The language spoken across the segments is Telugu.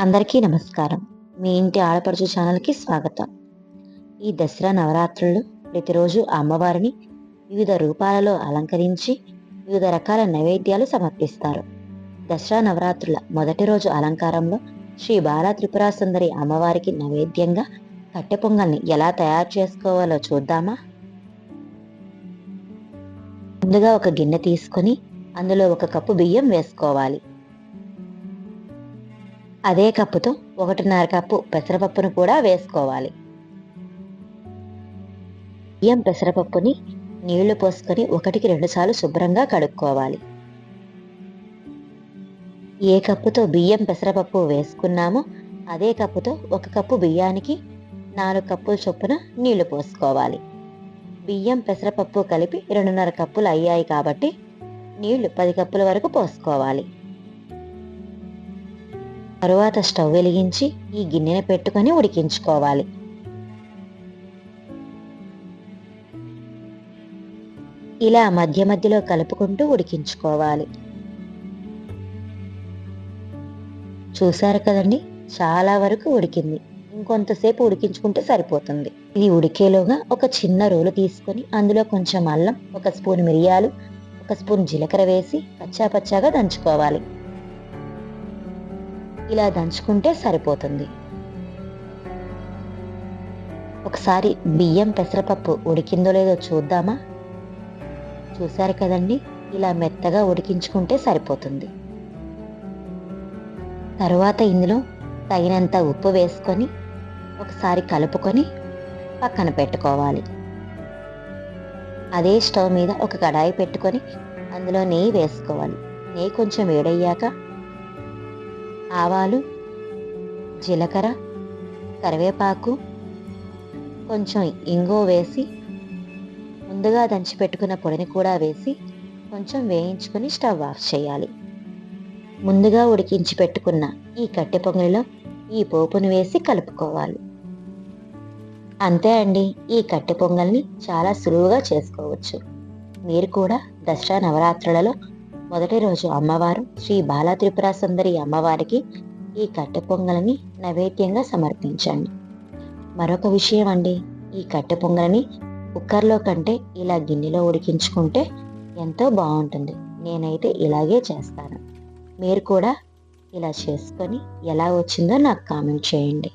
అందరికీ నమస్కారం. మీ ఇంటి ఆడపడుచు ఛానల్కి స్వాగతం. ఈ దసరా నవరాత్రులు ప్రతిరోజు అమ్మవారిని వివిధ రూపాలలో అలంకరించి వివిధ రకాల నైవేద్యాలు సమర్పిస్తారు. దసరా నవరాత్రుల మొదటి రోజు అలంకారంలో శ్రీ బాలా త్రిపురా సుందరి అమ్మవారికి నైవేద్యంగా కట్టె పొంగల్ని ఎలా తయారు చేసుకోవాలో చూద్దామా? ముందుగా ఒక గిన్నె తీసుకొని అందులో 1 కప్పు బియ్యం వేసుకోవాలి. అదే కప్పుతో 1.5 కప్పు పెసరపప్పును కూడా వేసుకోవాలి. బియ్యం పెసరపప్పుని నీళ్లు పోసుకొని 1కి 2 సార్లు శుభ్రంగా కడుక్కోవాలి. ఏ కప్పుతో బియ్యం పెసరపప్పు వేసుకున్నామో అదే కప్పుతో 1 కప్పు బియ్యానికి 4 కప్పుల చొప్పున నీళ్లు పోసుకోవాలి. బియ్యం పెసరపప్పు కలిపి 2.5 కప్పులు అయ్యాయి కాబట్టి నీళ్లు 10 కప్పుల వరకు పోసుకోవాలి. తరువాత స్టవ్ వెలిగించి ఈ గిన్నెని పెట్టుకొని ఉడికించుకోవాలి. ఇలా మధ్య మధ్యలో కలుపుకుంటూ ఉడికించుకోవాలి. చూసారు కదండి, చాలా వరకు ఉడికింది. ఇంకొంతసేపు ఉడికించుకుంటే సరిపోతుంది. ఇది ఉడికేలోగా ఒక చిన్న రోలు తీసుకొని అందులో కొంచెం అల్లం, 1 స్పూన్ మిరియాలు, 1 స్పూన్ జీలకర్ర వేసి పచ్చాగా దంచుకోవాలి. ఇలా దంచుకుంటే సరిపోతుంది. ఒకసారి బియ్యం పెసరపప్పు ఉడికిందో లేదో చూద్దామా? చూసారు కదండి, ఇలా మెత్తగా ఉడికించుకుంటే సరిపోతుంది. తరువాత ఇందులో తగినంత ఉప్పు వేసుకొని ఒకసారి కలుపుకొని పక్కన పెట్టుకోవాలి. అదే స్టవ్ మీద ఒక కడాయి పెట్టుకొని అందులో నెయ్యి వేసుకోవాలి. నెయ్యి కొంచెం వేడయ్యాక ఆవాలు, జీలకర్ర, కరివేపాకు, కొంచెం ఇంగువ వేసి ముందుగా దంచి పెట్టుకున్న పొడిని కూడా వేసి కొంచెం వేయించుకొని స్టవ్ ఆఫ్ చేయాలి. ముందుగా ఉడికించి పెట్టుకున్న ఈ కట్టె పొంగలిలో ఈ పోపును వేసి కలుపుకోవాలి. అంతే అండి, ఈ కట్టె పొంగల్ని చాలా సులువుగా చేసుకోవచ్చు. మీరు కూడా దసరా నవరాత్రులలో మొదటి రోజు అమ్మవారు శ్రీ బాలా త్రిపురా సుందరి అమ్మవారికి ఈ కట్టె పొంగలిని నైవేద్యంగా సమర్పించండి. మరొక విషయం అండి, ఈ కట్టె పొంగలిని కుక్కర్లో కంటే ఇలా గిన్నెలో ఉడికించుకుంటే ఎంతో బాగుంటుంది. నేనైతే ఇలాగే చేస్తాను. మీరు కూడా ఇలా చేసుకొని ఎలా వచ్చిందో నాకు కామెంట్ చేయండి.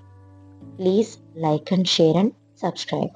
Please like and share and subscribe.